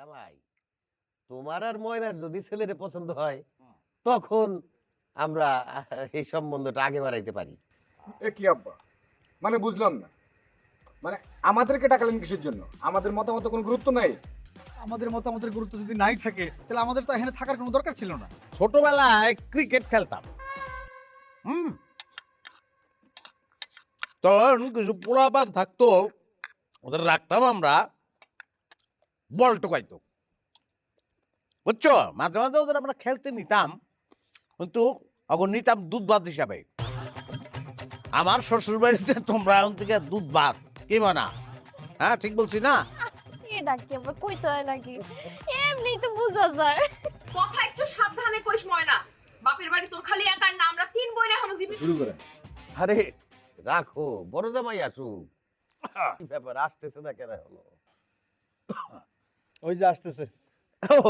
জামাই, তোমার আর ময়নার যদি ছেলেরে পছন্দ হয় তখন আমরা এই সম্বন্ধটা আগে বাড়াইতে পারি। এ কি আব্বা, মানে বুঝলাম না, মানে আমাদেরকে টাকালেন কিসের জন্য? আমাদের মতামত কোনো গুরুত্ব নাই? আমাদের মতামতের গুরুত্ব যদি নাই থাকে তাহলে আমাদের তো এখানে থাকার কোনো দরকার ছিল না। ছোটবেলায় ক্রিকেট খেলতাম, তখন কিছু পোলাপান থাকতো, ওদের রাখতাম আমরা, বল টোকাইতো, বুঝছো? মাঝে মাঝে ওদের আমরা খেলতে নিতাম, কিন্তু এখন নিতাম দুধ ভাত হিসাবে। আমার শ্বশুর বাড়িতে তোমরা এখন থেকে দুধ ভাত কি মানা? হ্যাঁ, ঠিক বলছি না? এটা কি আবার কইতে হয় নাকি? এমনি তো বোঝা যায়। কথা একটু সাবধানে কইস ময়না। বাপের বাড়ি তোর খালি একার না, আমরা তিন বোন এখনো জীবিত। শুরু করেন। আরে রাখো, বড় জামাই আসুক। কি ব্যাপার, আসতেছে না কেন হলো? ওই যে আসতেছে। ও,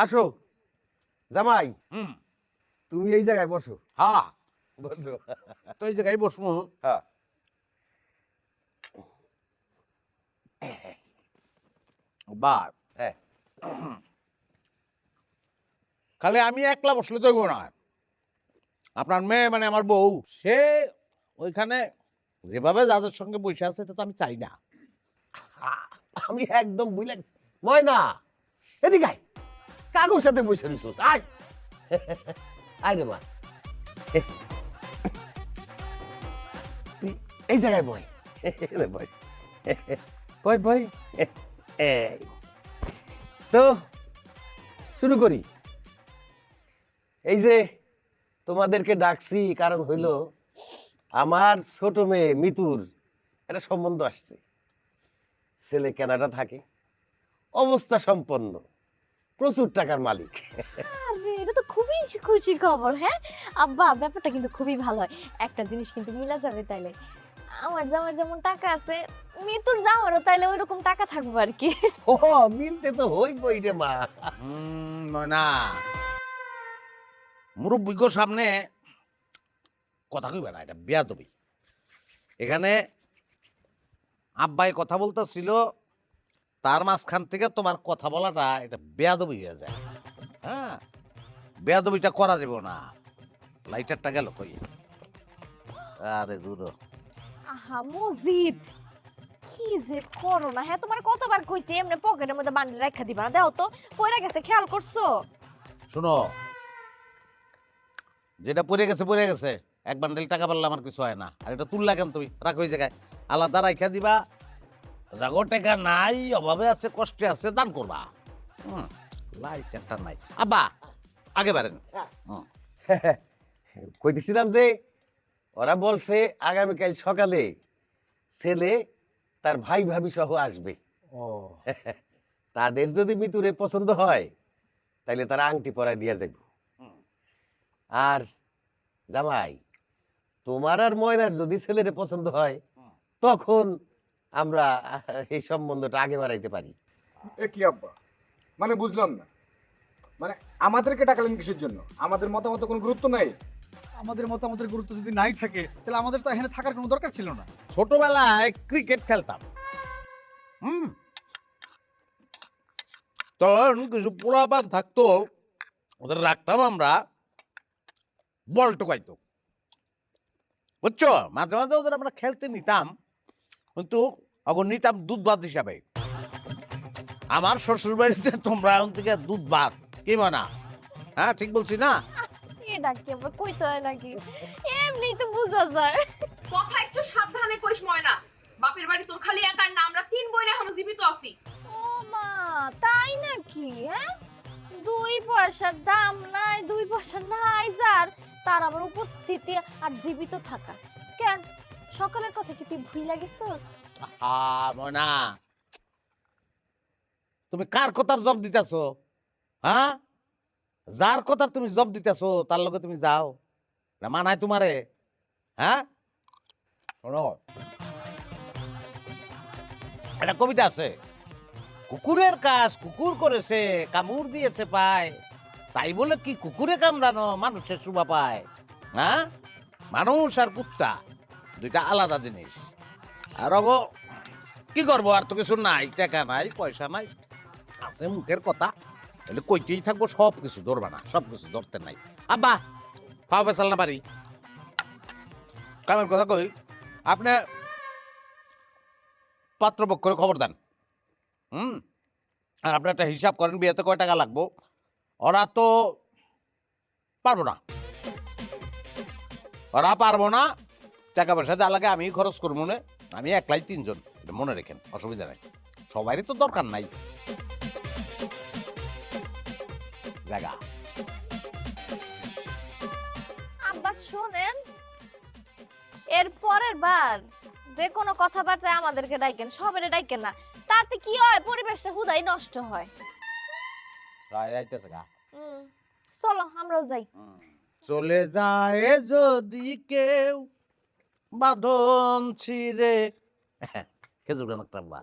আসো জামাই, হুম, তুমি এই জায়গায় বসো। হ্যাঁ, বসো। তো এই জায়গায় বসবো। হ্যাঁ, বার হ্যাঁ, খালি আমি একলা বসলে তো হইব না। আপনার মেয়ে মানে আমার বউ, সে ওইখানে যেভাবে যাদের সঙ্গে বসে আছে এটা তো আমি চাই না। আমি একদম বুঝলাম। ময়না, এদিকে আয়, কাকুর সাথে বসে নিছিস, আয়। আয় রে মা, তুই এই জায়গায় বয়। বয় বয় বয়। এই, তো শুরু করি। এই যে তোমাদেরকে ডাকছি কারণ হইল আমার ছোট মেয়ে মিতুর একটা সম্বন্ধ আসছে। ছেলে কানাডা থাকে, অবস্থা সম্পন্ন, প্রচুর টাকার মালিক। আরে এটা তো খুবই খুশি খবর। হ্যাঁ আব্বা, ব্যাপারটা কিন্তু খুবই ভালো হয়। একটা জিনিস কিন্তু মিলা যাবে তাইলে। আমার জামার যেমন টাকা আছে, মিতুর জামারও তাইলে ওইরকম টাকা থাকবে আর কি। ও, মিলতে তো হইবই রে মা। না, মুরব্বীর সামনে কথা কইবে না, এটা বেয়াদবি। এখানে আব্বাই কথা বলতেছিল, তার মাঝখান থেকে তোমার কথা বলাটা এটা বেয়াদবি হয়ে যায়। হ্যাঁ, বেয়াদবিটা করা যাবে না। লাইটারটা গেল কই? আরে দূর। আহা মজিদ, কি যে করো না। হ্যাঁ তোমার কতবার কইছি এমনি পকেটের মধ্যে বান্ডিল রাখা দিবা না। দাও তো পয়রা গেছে, খেয়াল করছো? শোনো, যেটা পড়ে গেছে পড়ে গেছে, এক বান্ডেল টাকা পারলে আমার কিছু হয় না। আর এটা তুললা কেন তুমি? রাখো ওই জায়গায়, আলাদা রাখা দিবা। জাগো টাকা নাই, অভাবে আছে, কষ্টে আছে, দান করবা। লাইট একটা নাই। আব্বা আগে বাড়েন। কইতেছিলাম যে ওরা বলছে আগামীকাল সকালে ছেলে তার ভাই ভাবি সহ আসবে। ও, তাদের যদি মিতুরে পছন্দ হয় তাহলে তারা আংটি পরায় দিয়ে যাবে। আর জামাই, তোমার আর ময়নার যদি ছেলেরে পছন্দ হয় তখন আমরা এই সম্বন্ধটা আগে বাড়াইতে পারি। এ কি আব্বা, মানে বুঝলাম না, মানে আমাদেরকে টাকালেন কিসের জন্য? আমাদের মতামত কোনো গুরুত্ব নাই? আমাদের মতামতের গুরুত্ব যদি নাই থাকে তাহলে আমাদের তো এখানে থাকার কোনো দরকার ছিল না। ছোটবেলায় ক্রিকেট খেলতাম, তখন কিছু পোলাপান থাকতো, ওদের রাখতাম আমরা, বল টোকাইতো, বুঝছো? মাঝে মাঝে ওদের আমরা খেলতে নিতাম, কিন্তু এখন নিতাম দুধ ভাত হিসাবে। আমার শ্বশুর বাড়িতে তোমরা এখন থেকে দুধ ভাত কি মানা? হ্যাঁ, ঠিক বলছি না? এটা কি আবার কইতে হয় নাকি? এমনি তো বোঝা যায়। কথা একটু সাবধানে কইস ময়না। বাপের বাড়ি তোর খালি একার না, আমরা তিন বোন এখনো জীবিত আছি। ও মা, তাই নাকি? হ্যাঁ, দুই পয়সার দাম নাই, দুই পয়সা নাই যার, তার আবার উপস্থিতি আর জীবিত থাকা। কেন সকালের কথা কি তুই ভুইলা গেছস? মনা, তুমি কার কথার জব দিতেছো? হ্যাঁ, যার কথার তুমি জব দিতেছো তার লগে তুমি যাও না, মানায় তোমারে? হ্যাঁ, শোনো, একটা কবিতা আছে, কুকুরের কাজ কুকুর করেছে, কামড় দিয়েছে পায়, তাই বলে কি কুকুরে কামড়ানো মানুষের শোভা পায়? হ্যাঁ, মানুষ আর কুত্তা দুইটা আলাদা জিনিস। আর কি করবো, আর তো কিছু নাই, টাকা নাই, পয়সা নাই, আছে মুখের কথা, তাহলে কইতেই থাকবো, সব কিছু ধরবা না, সব কিছু ধরতে নাই। আব্বা পাও পেছাল না পারি, কামের কথা কই, আপনি পাত্রপক্ষের খবর দেন। আর আপনি একটা হিসাব করেন বিয়েতে কয় টাকা লাগবো। ওরা তো পারবো না, ওরা পারবো না, টাকা পয়সা যা লাগে আমি খরচ করবো, মনে আমি একলাই 3 জন, এটা মনে রেখেন, অসুবিধা নাই, সবারই তো দরকার নাই জায়গা। আব্বা শোনেন, এর পরের বার যে কোনো কথাবার্তায় আমাদেরকে ডাইকেন, সবাই ডাইকেন না, তাতে কি হয় পরিবেশটা হুদাই নষ্ট হয়। যাইতেছে গা, চলো আমরাও যাই। চলে যায় যদি কেউ বাঁধন ছিঁড়ে, খেজুর গান একটা বা,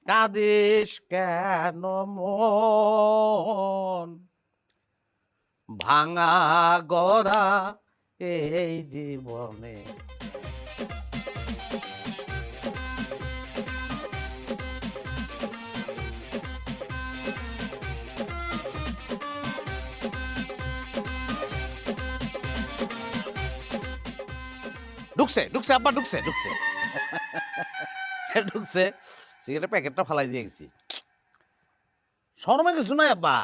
কাঁদিস কেন মন, ভাঙা গড়া এই জীবনে। ঢুকছে ঢুকছে আব্বা, ঢুকছে ঢুকছে ঢুকছে, সিগারেটের প্যাকেটটা ফালাই দিয়ে গেছি। শরমে কিছু নাই আব্বা,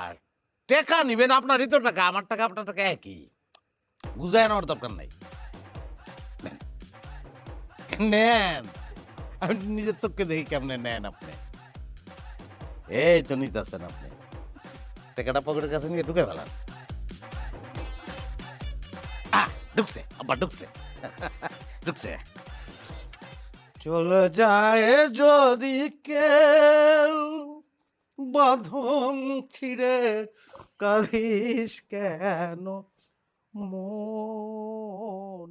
টাকা নিবেন, আপনারই তো টাকা, আমার টাকা আপনার টাকা একই, গুজায় নেওয়ার দরকার নাই। নেন, আমি নিজের চোখকে দেখি কেমনে নেন আপনি। এই তো নিতেছেন আপনি, টাকাটা পকেটের কাছে নিয়ে ঢুকে ফেলান। ঢুকছে আব্বা, ঢুকছে ঢুকছে। চলে যায় যদি কেউ বাঁধন ছিঁড়ে, কাঁদিস কেন মন।